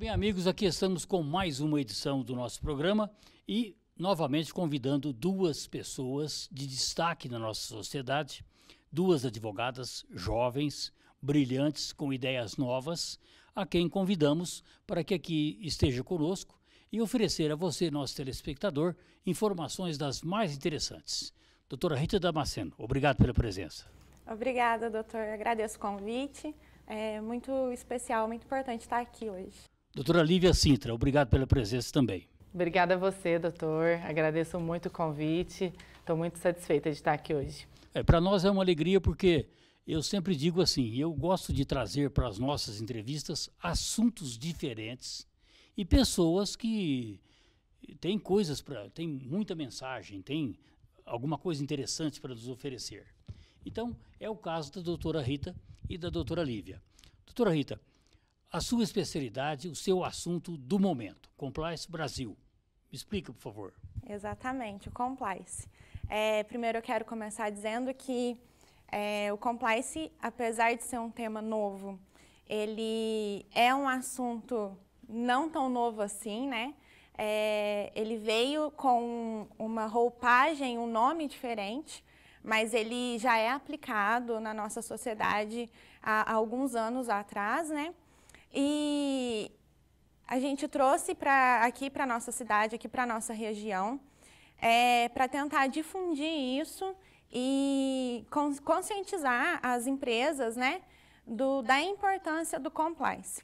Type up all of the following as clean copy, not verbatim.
bem, amigos, aqui estamos com mais uma edição do nosso programa e novamente convidando duas pessoas de destaque na nossa sociedade, duas advogadas jovens, brilhantes, com ideias novas, a quem convidamos para que aqui esteja conosco e oferecer a você, nosso telespectador, informações das mais interessantes. Doutora Rita Damasceno, obrigado pela presença. Obrigada, doutor. Agradeço o convite. É muito especial, muito importante estar aqui hoje. Doutora Lívia Sintra, obrigado pela presença também. Obrigada a você, doutor. Agradeço muito o convite. Estou muito satisfeita de estar aqui hoje. Para nós é uma alegria porque eu sempre digo assim, eu gosto de trazer para as nossas entrevistas assuntos diferentes e pessoas que têm tem muita mensagem, tem alguma coisa interessante para nos oferecer. Então, é o caso da doutora Rita e da doutora Lívia. Doutora Rita, a sua especialidade, o seu assunto do momento, Compliance Brasil. Me explica, por favor. Exatamente, o Compliance. Primeiro eu quero começar dizendo que o Compliance, apesar de ser um tema novo, ele é um assunto não tão novo assim, né? Ele veio com uma roupagem, um nome diferente, mas ele já é aplicado na nossa sociedade há alguns anos atrás, né? E a gente trouxe aqui para a nossa cidade, aqui para a nossa região, para tentar difundir isso e conscientizar as empresas, né, da importância do compliance.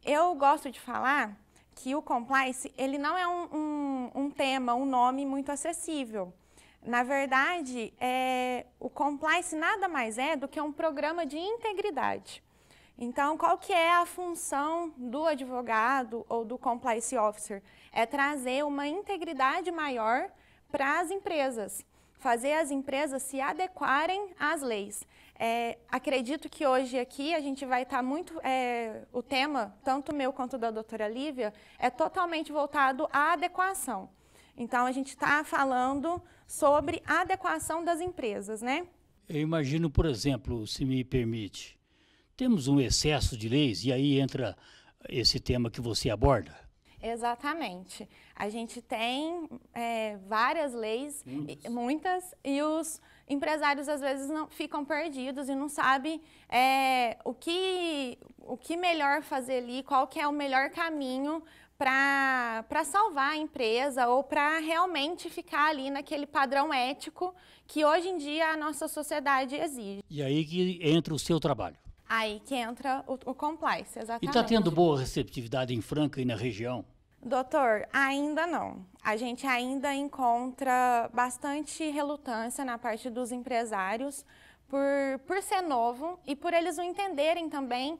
Eu gosto de falar que o compliance, ele não é um tema, um nome muito acessível. Na verdade, o compliance nada mais é do que um programa de integridade. Então, qual que é a função do advogado ou do compliance officer? É trazer uma integridade maior para as empresas, fazer as empresas se adequarem às leis. Acredito que hoje aqui a gente vai estar muito, o tema, tanto meu quanto da doutora Lívia, é totalmente voltado à adequação. Então, a gente está falando sobre a adequação das empresas, né? Eu imagino, por exemplo, se me permite, temos um excesso de leis e aí entra esse tema que você aborda? Exatamente. A gente tem várias leis, muitas, e os empresários às vezes não ficam perdidos e não sabem o que melhor fazer ali, qual que é o melhor caminho para salvar a empresa ou para realmente ficar ali naquele padrão ético que hoje em dia a nossa sociedade exige. E aí que entra o seu trabalho? Aí que entra o compliance, exatamente. E está tendo boa receptividade em Franca e na região? Doutor, ainda não. A gente ainda encontra bastante relutância na parte dos empresários por ser novo e por eles não entenderem também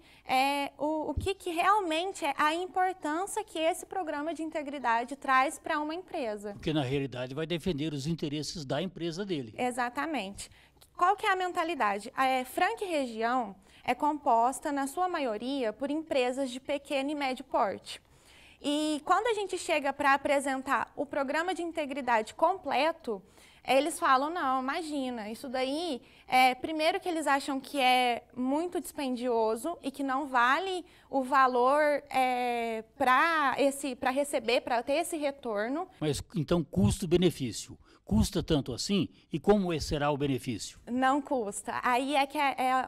o que realmente é a importância que esse programa de integridade traz para uma empresa. Porque na realidade vai defender os interesses da empresa dele. Exatamente. Qual que é a mentalidade? Franca e região é composta, na sua maioria, por empresas de pequeno e médio porte. E quando a gente chega para apresentar o programa de integridade completo, eles falam, não, imagina, isso daí, primeiro que eles acham que é muito dispendioso e que não vale o valor para receber, para ter esse retorno. Mas então custo-benefício, custa tanto assim? E como será o benefício? Não custa, aí é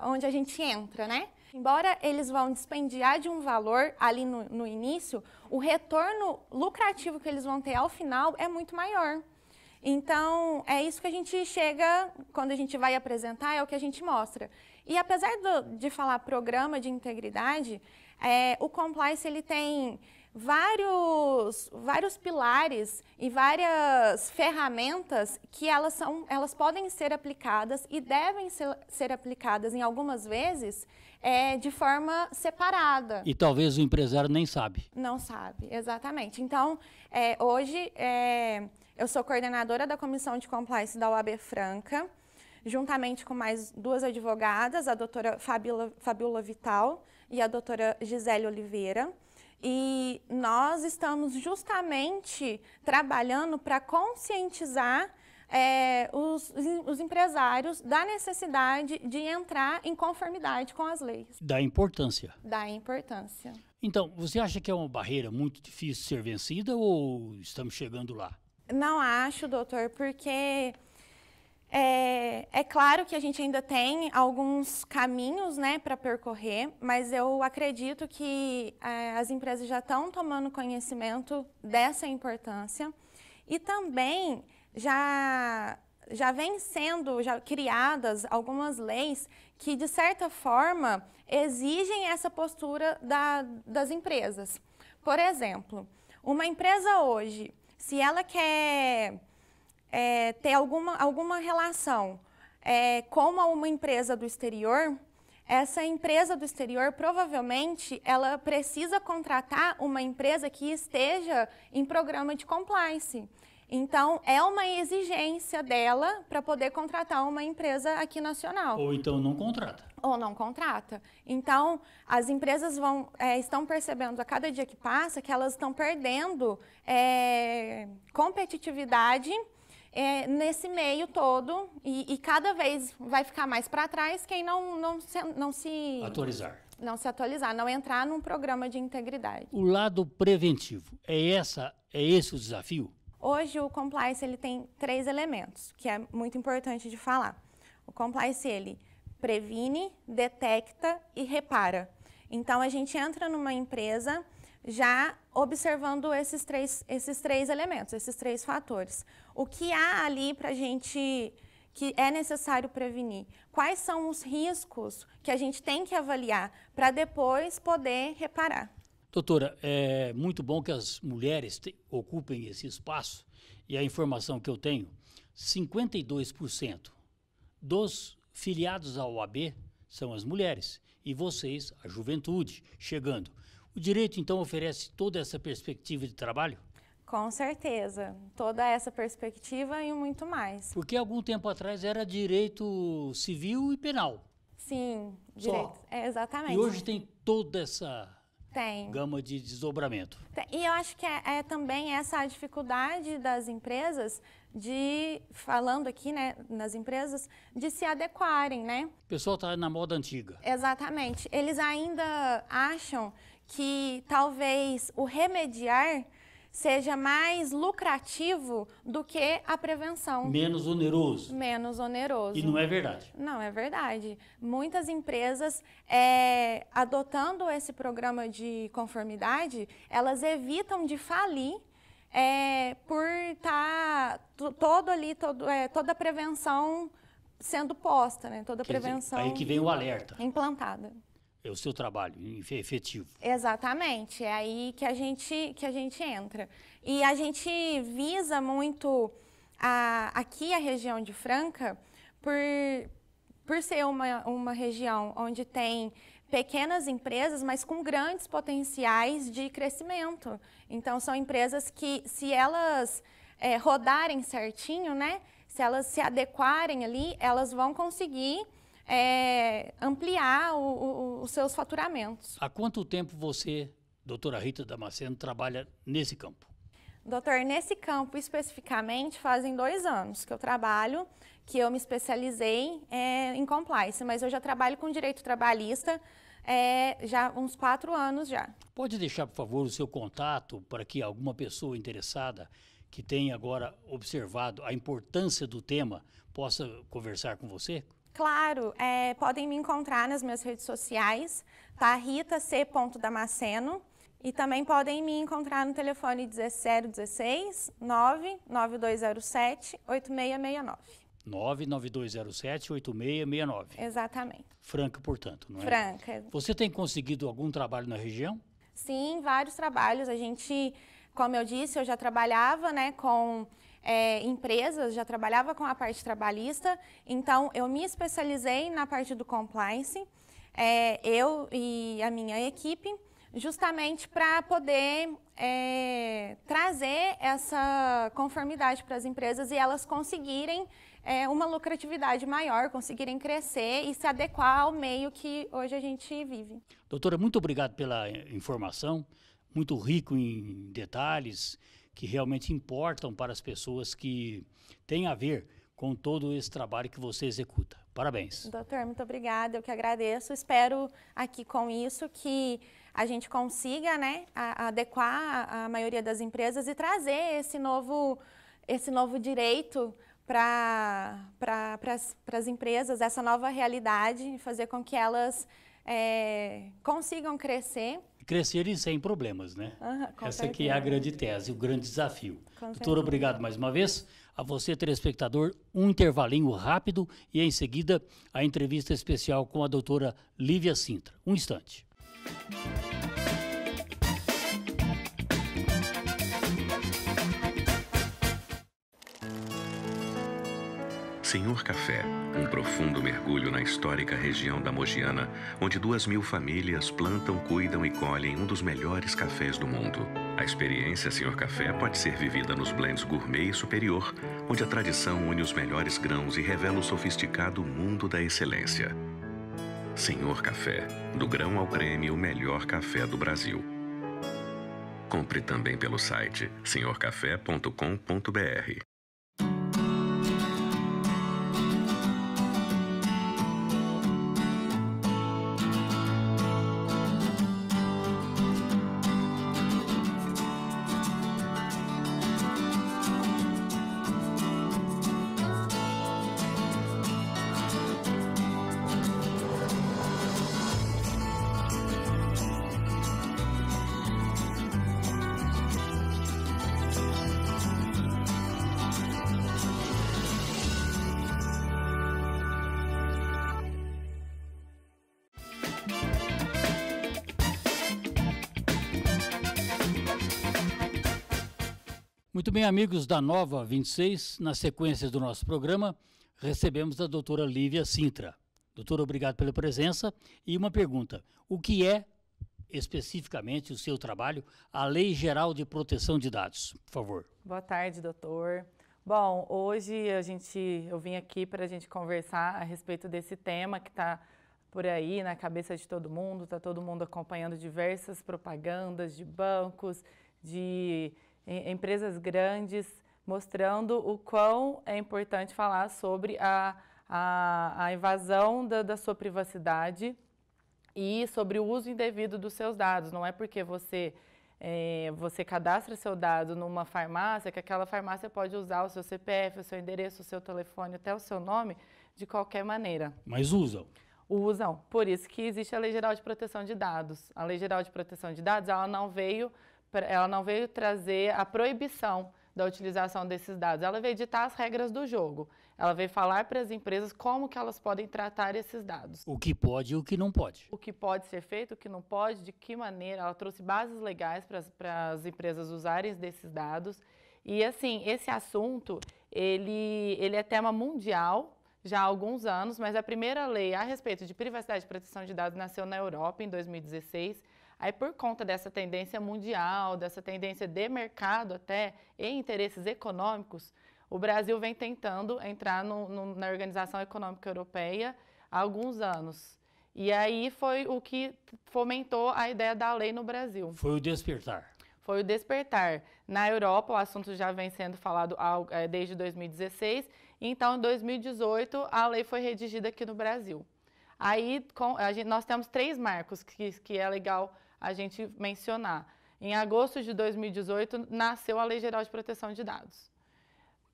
onde a gente entra, né? Embora eles vão dispendiar de um valor ali no início, o retorno lucrativo que eles vão ter ao final é muito maior. Então, é isso que a gente chega, quando a gente vai apresentar, é o que a gente mostra. E apesar de falar programa de integridade, o compliance ele tem vários pilares e várias ferramentas que elas podem ser aplicadas e devem ser aplicadas em algumas vezes de forma separada. E talvez o empresário nem sabe. Não sabe, exatamente. Então, hoje eu sou coordenadora da Comissão de Compliance da OAB Franca, juntamente com mais duas advogadas, a doutora Fabiola Vital e a doutora Gisele Oliveira. E nós estamos justamente trabalhando para conscientizar os empresários da necessidade de entrar em conformidade com as leis. Da importância. Da importância. Então, você acha que é uma barreira muito difícil de ser vencida ou estamos chegando lá? Não acho, doutor, porque é claro que a gente ainda tem alguns caminhos, né, para percorrer, mas eu acredito que as empresas já estão tomando conhecimento dessa importância e também já vem sendo criadas algumas leis que, de certa forma, exigem essa postura das empresas. Por exemplo, uma empresa hoje, se ela quer ter alguma relação com uma empresa do exterior, essa empresa do exterior, provavelmente, ela precisa contratar uma empresa que esteja em programa de compliance. Então, é uma exigência dela para poder contratar uma empresa aqui nacional. Ou então não contrata. Ou não contrata. Então, as empresas estão percebendo a cada dia que passa que elas estão perdendo competitividade nesse meio todo e cada vez vai ficar mais para trás quem não se atualizar, não entrar num programa de integridade. O lado preventivo, é esse o desafio? Hoje o compliance ele tem 3 elementos, que é muito importante de falar. O compliance ele previne, detecta e repara. Então a gente entra numa empresa já observando esses três elementos, esses 3 fatores. O que há ali para a gente que é necessário prevenir? Quais são os riscos que a gente tem que avaliar para depois poder reparar? Doutora, é muito bom que as mulheres ocupem esse espaço e a informação que eu tenho, 52% dos filiados à OAB são as mulheres e vocês, a juventude, chegando. O direito, então, oferece toda essa perspectiva de trabalho? Com certeza, toda essa perspectiva e muito mais. Porque algum tempo atrás era direito civil e penal. Sim, direito. Exatamente. E hoje tem toda essa Tem. gama de desdobramento. E eu acho que é também essa a dificuldade das empresas falando aqui, né, nas empresas, de se adequarem, né? O pessoal está na moda antiga. Exatamente. Eles ainda acham que talvez o remediar seja mais lucrativo do que a prevenção. Menos oneroso. Menos oneroso. E não é verdade. Não, é verdade. Muitas empresas, adotando esse programa de conformidade, elas evitam de falir por estar toda a prevenção sendo posta, né? Toda a prevenção aí que vem o alerta. Implantada. É o seu trabalho efetivo. Exatamente, é aí que a gente entra. E a gente visa muito aqui a região de Franca, por ser uma região onde tem pequenas empresas, mas com grandes potenciais de crescimento. Então, são empresas que, se elas rodarem certinho, né, se elas se adequarem ali, elas vão conseguir ampliar os seus faturamentos. Há quanto tempo você, doutora Rita Damasceno, trabalha nesse campo? Doutor, nesse campo especificamente fazem 2 anos que eu trabalho, que eu me especializei em compliance, mas eu já trabalho com direito trabalhista já uns 4 anos já. Pode deixar, por favor, o seu contato para que alguma pessoa interessada que tenha agora observado a importância do tema possa conversar com você? Claro, podem me encontrar nas minhas redes sociais, tá? Rita C. Damasceno. E também podem me encontrar no telefone 016 99207 8669. 99207 8669. Exatamente. Franca, portanto, não é? Franca. Você tem conseguido algum trabalho na região? Sim, vários trabalhos. A gente, como eu disse, eu já trabalhava, né, com empresas, já trabalhava com a parte trabalhista, então eu me especializei na parte do compliance, eu e a minha equipe, justamente para poder trazer essa conformidade para as empresas e elas conseguirem uma lucratividade maior, conseguirem crescer e se adequar ao meio que hoje a gente vive. Doutora, muito obrigado pela informação, muito rico em detalhes, que realmente importam para as pessoas que têm a ver com todo esse trabalho que você executa. Parabéns. Doutor, muito obrigada, eu que agradeço. Espero aqui com isso que a gente consiga, né, adequar a maioria das empresas e trazer esse novo direito para as empresas, essa nova realidade, fazer com que elas consigam crescer. Crescerem sem problemas, né? Essa aqui é a grande tese, o grande desafio. Doutor, obrigado mais uma vez. A você, telespectador, um intervalinho rápido e em seguida a entrevista especial com a doutora Lívia Sintra. Um instante. Senhor Café, um profundo mergulho na histórica região da Mogiana, onde 2.000 famílias plantam, cuidam e colhem um dos melhores cafés do mundo. A experiência Senhor Café pode ser vivida nos blends gourmet e superior, onde a tradição une os melhores grãos e revela o sofisticado mundo da excelência. Senhor Café, do grão ao creme, o melhor café do Brasil. Compre também pelo site senhorcafé.com.br. Muito bem, amigos da Nova 26, na sequência do nosso programa, recebemos a doutora Lívia Sintra. Doutora, obrigado pela presença. E uma pergunta, o que é especificamente o seu trabalho, a Lei Geral de Proteção de Dados? Por favor. Boa tarde, doutor. Bom, hoje eu vim aqui para a gente conversar a respeito desse tema que está por aí na cabeça de todo mundo, está todo mundo acompanhando diversas propagandas de bancos, de empresas grandes, mostrando o quão é importante falar sobre a invasão da sua privacidade e sobre o uso indevido dos seus dados. Não é porque você cadastra seu dado numa farmácia que aquela farmácia pode usar o seu CPF, o seu endereço, o seu telefone, até o seu nome, de qualquer maneira. Mas usam. Usam. Por isso que existe a Lei Geral de Proteção de Dados. A Lei Geral de Proteção de Dados, ela não veio trazer a proibição da utilização desses dados. Ela veio ditar as regras do jogo. Ela veio falar para as empresas como que elas podem tratar esses dados. O que pode e o que não pode. O que pode ser feito, o que não pode, de que maneira. Ela trouxe bases legais para as empresas usarem desses dados. E, assim, esse assunto, ele é tema mundial já há alguns anos, mas a primeira lei a respeito de privacidade e proteção de dados nasceu na Europa em 2016. Aí, por conta dessa tendência mundial, dessa tendência de mercado até, e interesses econômicos, o Brasil vem tentando entrar na Organização Econômica Europeia há alguns anos. E aí foi o que fomentou a ideia da lei no Brasil. Foi o despertar. Foi o despertar. Na Europa, o assunto já vem sendo falado desde 2016, então, em 2018, a lei foi redigida aqui no Brasil. Aí, nós temos 3 marcos que é legal a gente mencionar. Em agosto de 2018, nasceu a Lei Geral de Proteção de Dados.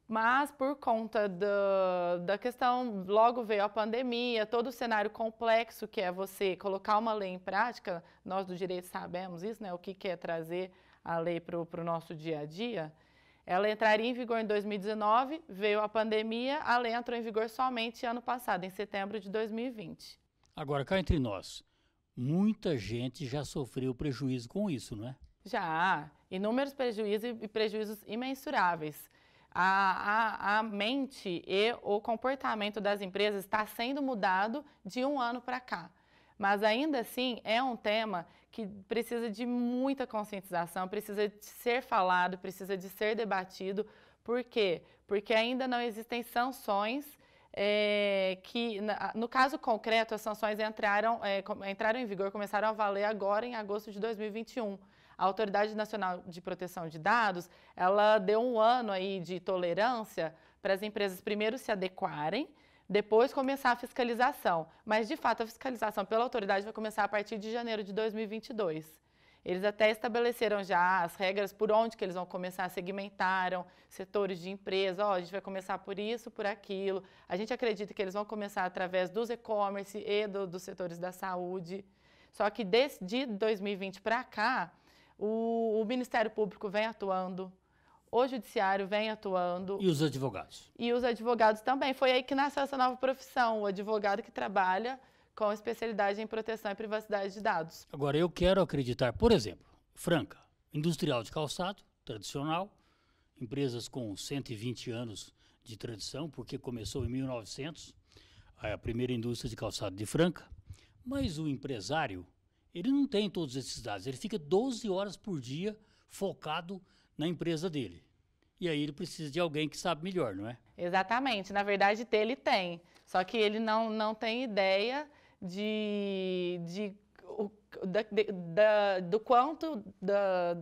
Mas, por conta da questão, logo veio a pandemia, todo o cenário complexo que é você colocar uma lei em prática, nós do direito sabemos isso, né? O que é trazer a lei para o nosso dia a dia. Ela entraria em vigor em 2019, veio a pandemia, a lei entrou em vigor somente ano passado, em setembro de 2020. Agora, cá entre nós, muita gente já sofreu prejuízo com isso, não é? Já, inúmeros prejuízos e prejuízos imensuráveis. A mente e o comportamento das empresas está sendo mudado de um ano para cá. Mas ainda assim é um tema que precisa de muita conscientização, precisa de ser falado, precisa de ser debatido. Por quê? Porque ainda não existem sanções no caso concreto, as sanções entraram em vigor, começaram a valer agora em agosto de 2021. a Autoridade Nacional de Proteção de Dados, ela deu um ano aí de tolerância para as empresas primeiro se adequarem, depois começar a fiscalização. Mas, de fato, a fiscalização pela autoridade vai começar a partir de janeiro de 2022. Eles até estabeleceram já as regras por onde que eles vão começar, segmentaram setores de empresa, a gente vai começar por isso, por aquilo. A gente acredita que eles vão começar através dos e-commerce e dos setores da saúde. Só que de 2020 para cá, o Ministério Público vem atuando, o Judiciário vem atuando. E os advogados? E os advogados também. Foi aí que nasceu essa nova profissão, o advogado que trabalha com especialidade em proteção e privacidade de dados. Agora, eu quero acreditar, por exemplo, Franca, industrial de calçado, tradicional, empresas com 120 anos de tradição, porque começou em 1900, a primeira indústria de calçado de Franca, mas o empresário, ele não tem todos esses dados, ele fica 12 horas por dia focado na empresa dele. E aí ele precisa de alguém que sabe melhor, não é? Exatamente, na verdade ele tem, só que ele não tem ideia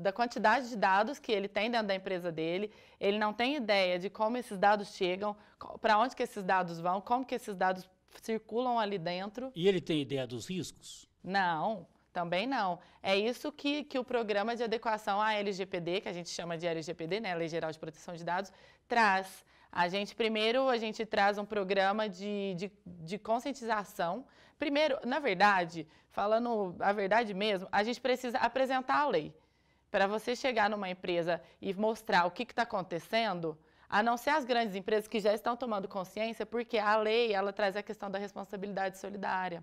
da quantidade de dados que ele tem dentro da empresa dele, ele não tem ideia de como esses dados chegam, para onde que esses dados vão, como que esses dados circulam ali dentro. E ele tem ideia dos riscos? Não, também não. É isso que o programa de adequação à LGPD, que a gente chama de LGPD, né, Lei Geral de Proteção de Dados, traz. Primeiro, a gente traz um programa de conscientização. Primeiro, na verdade, falando a verdade mesmo, a gente precisa apresentar a lei. Para você chegar numa empresa e mostrar o que está acontecendo, a não ser as grandes empresas que já estão tomando consciência, porque a lei, ela traz a questão da responsabilidade solidária.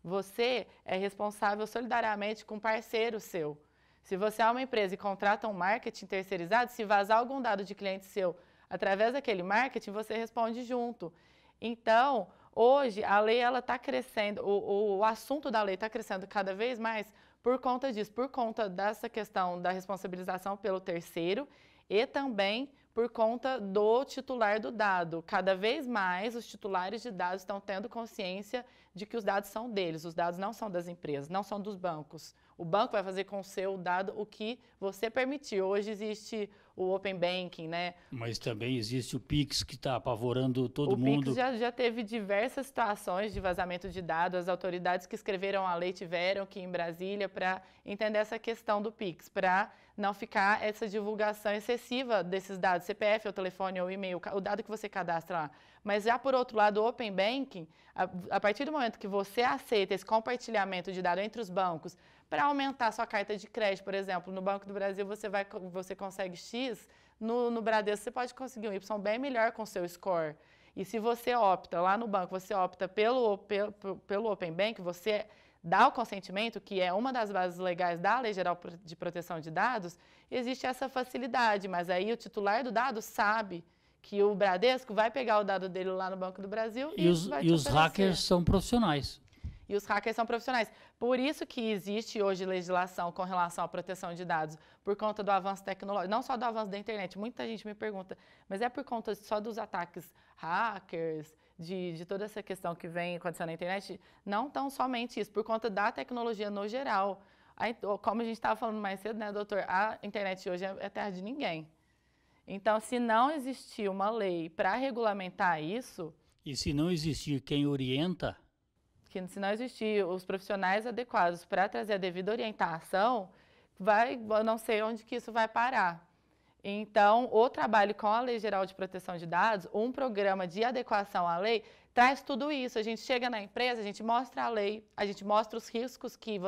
Você é responsável solidariamente com um parceiro seu. Se você é uma empresa e contrata um marketing terceirizado, se vazar algum dado de cliente seu através daquele marketing, você responde junto. Então, hoje, a lei está crescendo, o assunto da lei está crescendo cada vez mais por conta disso, por conta dessa questão da responsabilização pelo terceiro e também por conta do titular do dado. Cada vez mais os titulares de dados estão tendo consciência de que os dados são deles, os dados não são das empresas, não são dos bancos. O banco vai fazer com o seu dado o que você permitir. Hoje existe o Open Banking, né? Mas também existe o Pix, que está apavorando todo mundo. O Pix já teve diversas situações de vazamento de dados. As autoridades que escreveram a lei tiveram que ir em Brasília para entender essa questão do Pix, para não ficar essa divulgação excessiva desses dados, CPF, ou telefone, ou e-mail, o dado que você cadastra lá. Mas já por outro lado, o Open Banking, a partir do momento que você aceita esse compartilhamento de dados entre os bancos, para aumentar sua carta de crédito, por exemplo, no Banco do Brasil você consegue X, no Bradesco você pode conseguir um Y bem melhor com o seu score. E se você opta, lá no banco, você opta pelo Open Bank, você dá o consentimento, que é uma das bases legais da Lei Geral de Proteção de Dados, existe essa facilidade, mas aí o titular do dado sabe que o Bradesco vai pegar o dado dele lá no Banco do Brasil e os hackers são profissionais. E os hackers são profissionais. Por isso que existe hoje legislação com relação à proteção de dados, por conta do avanço tecnológico, não só do avanço da internet. Muita gente me pergunta, mas é por conta só dos ataques hackers, de toda essa questão que vem acontecendo na internet? Não tão somente isso, por conta da tecnologia no geral. Como a gente estava falando mais cedo, né, doutor? A internet hoje é terra de ninguém. Então, se não existir uma lei para regulamentar isso... E se não existir quem orienta... Se não existir os profissionais adequados para trazer a devida orientação, eu não sei onde que isso vai parar. Então, o trabalho com a Lei Geral de Proteção de Dados, um programa de adequação à lei, traz tudo isso. A gente chega na empresa, a gente mostra a lei, a gente mostra os riscos que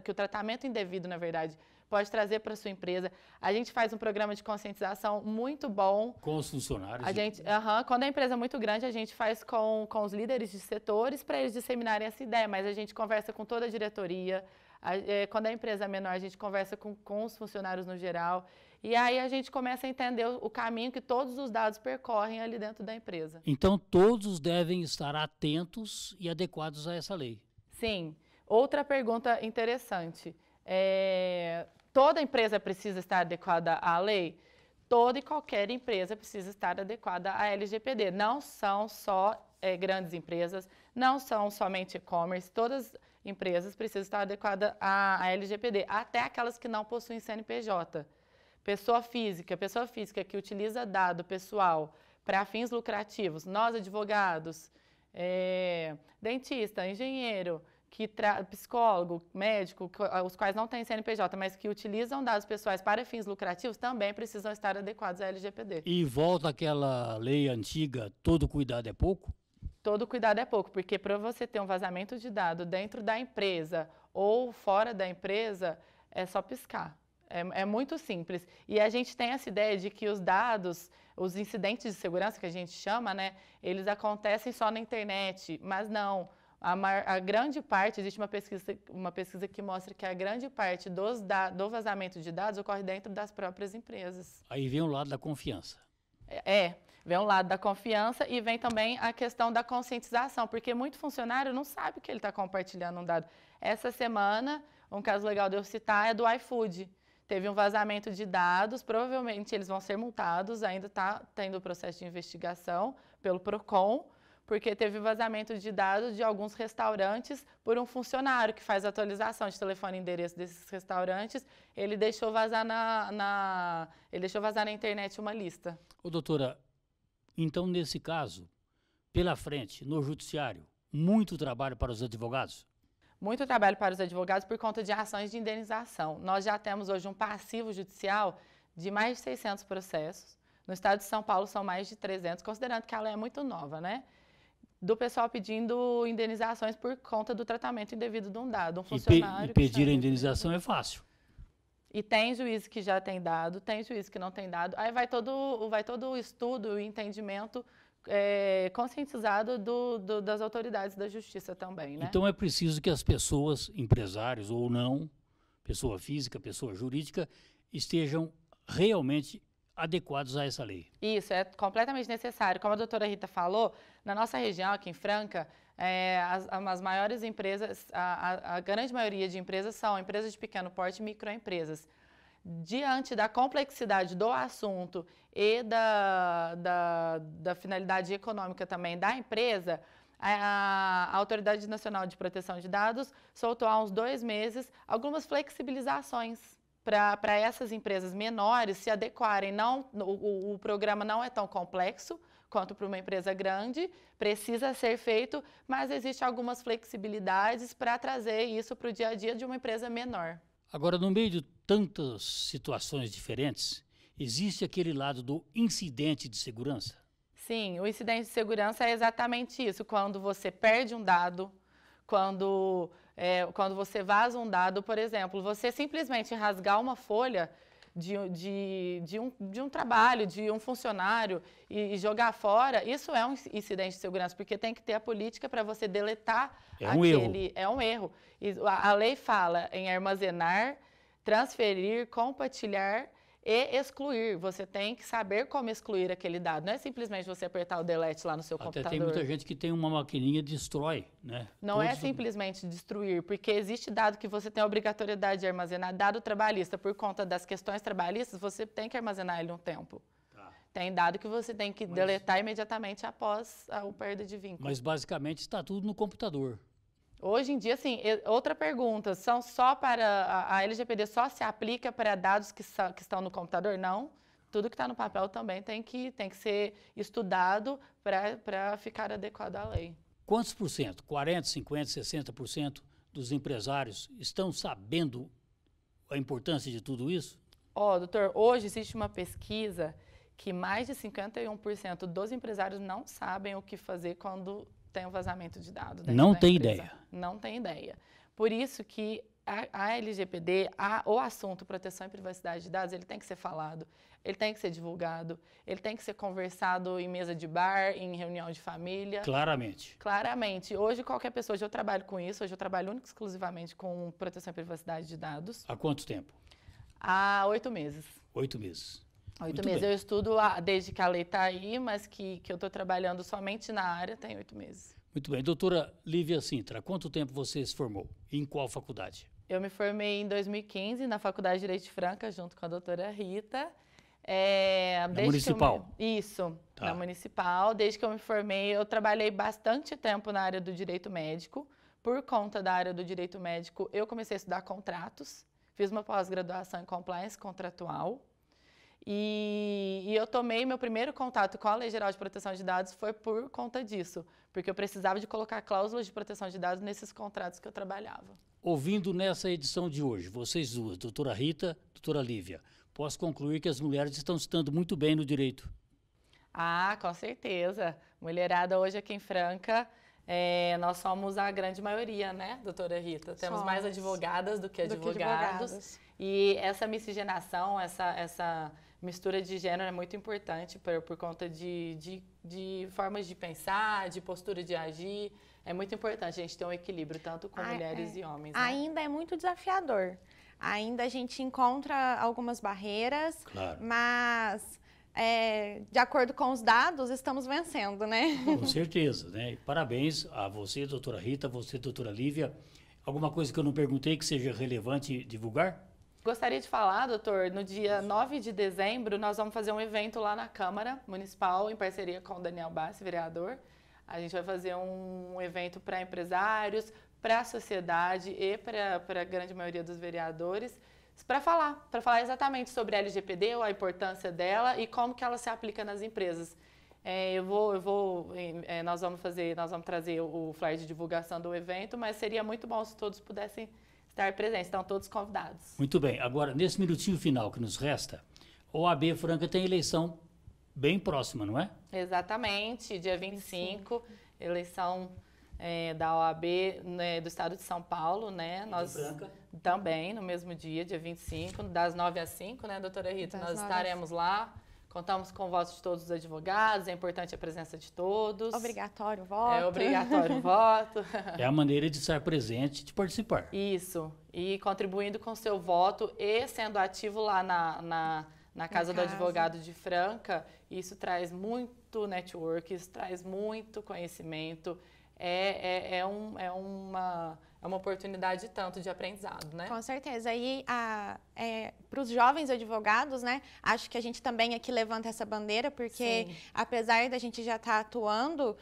que o tratamento indevido, na verdade, pode trazer para a sua empresa. A gente faz um programa de conscientização muito bom. Com os funcionários? Quando a empresa é muito grande, a gente faz com os líderes de setores para eles disseminarem essa ideia, mas a gente conversa com toda a diretoria. Quando a empresa é menor, a gente conversa com os funcionários no geral. E aí a gente começa a entender o caminho que todos os dados percorrem ali dentro da empresa. Então, todos devem estar atentos e adequados a essa lei. Sim. Outra pergunta interessante. Toda empresa precisa estar adequada à lei? Toda e qualquer empresa precisa estar adequada à LGPD. Não são só grandes empresas, não são somente e-commerce, todas empresas precisam estar adequadas à LGPD, até aquelas que não possuem CNPJ. Pessoa física que utiliza dado pessoal para fins lucrativos, nós advogados, dentista, engenheiro, psicólogo, médico, os quais não têm CNPJ, mas que utilizam dados pessoais para fins lucrativos, também precisam estar adequados à LGPD. E volta aquela lei antiga, todo cuidado é pouco? Todo cuidado é pouco, porque para você ter um vazamento de dado dentro da empresa ou fora da empresa, é só piscar. É muito simples. E a gente tem essa ideia de que os dados, os incidentes de segurança, que a gente chama, né, eles acontecem só na internet, mas não. A grande parte, existe uma pesquisa que mostra que a grande parte do vazamento de dados ocorre dentro das próprias empresas. Aí vem o lado da confiança. Vem o lado da confiança e vem também a questão da conscientização, porque muito funcionário não sabe que ele está compartilhando um dado. Essa semana, um caso legal de eu citar é do iFood. Teve um vazamento de dados, provavelmente eles vão ser multados, ainda está tendo processo de investigação pelo PROCON, porque teve vazamento de dados de alguns restaurantes por um funcionário que faz atualização de telefone e endereço desses restaurantes. Ele deixou vazar na internet uma lista. Ô, doutora, então nesse caso, pela frente, no judiciário, muito trabalho para os advogados? Muito trabalho para os advogados por conta de ações de indenização. Nós já temos hoje um passivo judicial de mais de 600 processos. No estado de São Paulo são mais de 300, considerando que ela é muito nova, né? Do pessoal pedindo indenizações por conta do tratamento indevido de um dado. Um funcionário e pedir a indenização é fácil. E tem juiz que já tem dado, tem juiz que não tem dado. Aí vai todo o estudo e entendimento conscientizado das autoridades da justiça também, né? Então é preciso que as pessoas, empresários ou não, pessoa física, pessoa jurídica, estejam realmente adequados a essa lei. Isso, é completamente necessário. Como a doutora Rita falou, na nossa região, aqui em Franca, as maiores empresas, a grande maioria de empresas são empresas de pequeno porte e microempresas. Diante da complexidade do assunto e da finalidade econômica também da empresa, a Autoridade Nacional de Proteção de Dados soltou há uns 2 meses algumas flexibilizações para essas empresas menores se adequarem. O programa não é tão complexo quanto para uma empresa grande, precisa ser feito, mas existem algumas flexibilidades para trazer isso para o dia a dia de uma empresa menor. Agora, no meio de tantas situações diferentes, existe aquele lado do incidente de segurança? Sim, o incidente de segurança é exatamente isso, quando você perde um dado, quando você vaza um dado, por exemplo, você simplesmente rasgar uma folha de um trabalho, de um funcionário e jogar fora, isso é um incidente de segurança, porque tem que ter a política para você deletar aquele... É um erro. E a lei fala em armazenar, transferir, compartilhar e excluir. Você tem que saber como excluir aquele dado. Não é simplesmente você apertar o delete lá no seu computador. Tem muita gente que tem uma maquininha e destrói, né? Não é simplesmente destruir, porque existe dado que você tem a obrigatoriedade de armazenar, dado trabalhista, por conta das questões trabalhistas, você tem que armazenar ele um tempo. Tá. Tem dado que você tem que deletar imediatamente após a perda de vínculo. Mas basicamente está tudo no computador. Hoje em dia, sim, outra pergunta, são só para a LGPD só se aplica para dados que estão no computador? Não, tudo que está no papel também tem que ser estudado para ficar adequado à lei. Quantos por cento, 40%, 50%, 60% dos empresários estão sabendo a importância de tudo isso? Doutor, hoje existe uma pesquisa que mais de 51% dos empresários não sabem o que fazer quando tem um vazamento de dados. Não tem ideia. Não tem ideia. Por isso que a LGPD, o assunto proteção e privacidade de dados, ele tem que ser falado, ele tem que ser divulgado, ele tem que ser conversado em mesa de bar, em reunião de família. Claramente. Claramente. Hoje, qualquer pessoa, hoje eu trabalho com isso, hoje eu trabalho única e exclusivamente com proteção e privacidade de dados. Há quanto tempo? Há 8 meses. 8 meses. 8 meses. Eu estudo desde que a lei está aí, mas que eu estou trabalhando somente na área tem 8 meses. Muito bem. Doutora Lívia Sintra, há quanto tempo você se formou? E em qual faculdade? Eu me formei em 2015 na Faculdade de Direito de Franca, junto com a doutora Rita. Na Municipal? Isso, tá. Na Municipal. Desde que eu me formei, eu trabalhei bastante tempo na área do direito médico, por conta da área do direito médico, eu comecei a estudar contratos, fiz uma pós-graduação em compliance contratual e eu tomei meu primeiro contato com a Lei Geral de Proteção de Dados foi por conta disso, porque eu precisava de colocar cláusulas de proteção de dados nesses contratos que eu trabalhava. Ouvindo nessa edição de hoje, vocês duas, doutora Rita, doutora Lívia, posso concluir que as mulheres estão se dando muito bem no direito. Ah, com certeza. Mulherada hoje aqui em Franca, nós somos a grande maioria, né, doutora Rita? Temos mais advogadas do que advogados. E essa miscigenação, essa mistura de gênero é muito importante por conta de formas de pensar, de postura de agir. É muito importante a gente ter um equilíbrio, tanto com mulheres e homens. Né? Ainda é muito desafiador. Ainda a gente encontra algumas barreiras, claro, mas... de acordo com os dados, estamos vencendo, né? Com certeza, né? Parabéns a você, doutora Rita, a você, doutora Lívia. Alguma coisa que eu não perguntei que seja relevante divulgar? Gostaria de falar, doutor, no dia 9 de dezembro, nós vamos fazer um evento lá na Câmara Municipal, em parceria com o Daniel Bassi, vereador. A gente vai fazer um evento para empresários, para a sociedade e para a grande maioria dos vereadores, para falar exatamente sobre a LGPD, a importância dela e como que ela se aplica nas empresas. Nós vamos trazer o flyer de divulgação do evento, mas seria muito bom se todos pudessem estar presentes, estão todos convidados. Muito bem, agora nesse minutinho final que nos resta, a OAB Franca tem eleição bem próxima, não é? Exatamente, dia 25, eleição da OAB do estado de São Paulo, né? Nós Franca. Também, no mesmo dia 25, das 9 às 5, né, doutora Rita? Nós estaremos lá, contamos com o voto de todos os advogados, é importante a presença de todos. Obrigatório o voto. É obrigatório o voto. É a maneira de estar presente, de participar. Isso, e contribuindo com o seu voto e sendo ativo lá na Casa do Advogado de Franca, isso traz muito network, isso traz muito conhecimento, é uma oportunidade tanto de aprendizado, né? Com certeza. E para os jovens advogados, né, acho que a gente também aqui levanta essa bandeira, porque sim, apesar da gente já estar atuando,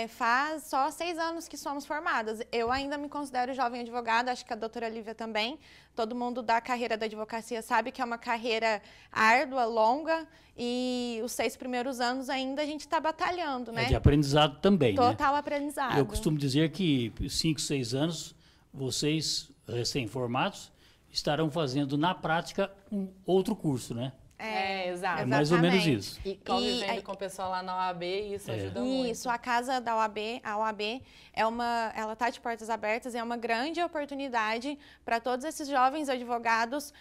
faz só 6 anos que somos formadas. Eu ainda me considero jovem advogada, acho que a doutora Lívia também. Todo mundo da carreira da advocacia sabe que é uma carreira árdua, longa, e os 6 primeiros anos ainda a gente está batalhando, né? É de aprendizado também, Total né? aprendizado. Eu costumo dizer que 5, 6 anos, vocês, recém-formados, estarão fazendo na prática um outro curso, né? Exato. É mais ou menos isso. E convivendo com o pessoal lá na OAB, isso ajuda muito. Isso, a casa da OAB, a OAB, ela está de portas abertas, é uma grande oportunidade para todos esses jovens advogados,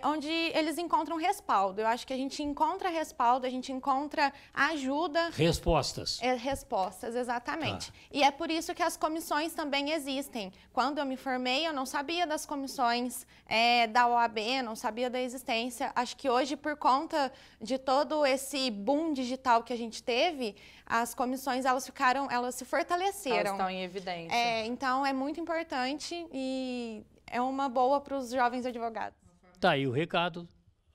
onde eles encontram respaldo. Eu acho que a gente encontra respaldo, a gente encontra ajuda. Respostas. Respostas, exatamente. E é por isso que as comissões também existem. Quando eu me formei, eu não sabia das comissões da OAB, não sabia da existência. Acho que hoje, por conta de todo esse boom digital que a gente teve, as comissões elas se fortaleceram. Elas estão em evidência. Então é muito importante e é uma boa para os jovens advogados. Tá aí o recado,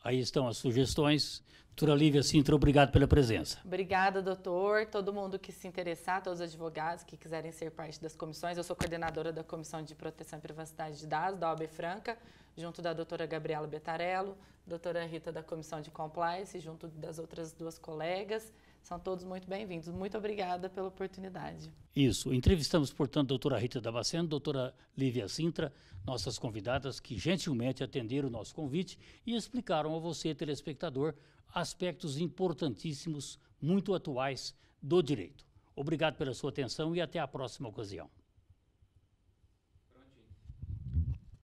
aí estão as sugestões. Doutora Lívia Sintra, obrigado pela presença. Obrigada, doutor. Todo mundo que se interessar, todos os advogados que quiserem ser parte das comissões. Eu sou coordenadora da Comissão de Proteção e Privacidade de Dados, da OAB Franca, junto da doutora Gabriela Betarello, doutora Rita da Comissão de Compliance, junto das outras 2 colegas. São todos muito bem-vindos. Muito obrigada pela oportunidade. Isso. Entrevistamos, portanto, a doutora Rita Damasceno, doutora Lívia Sintra, nossas convidadas que gentilmente atenderam o nosso convite e explicaram a você, telespectador, aspectos importantíssimos, muito atuais do direito. Obrigado pela sua atenção e até a próxima ocasião.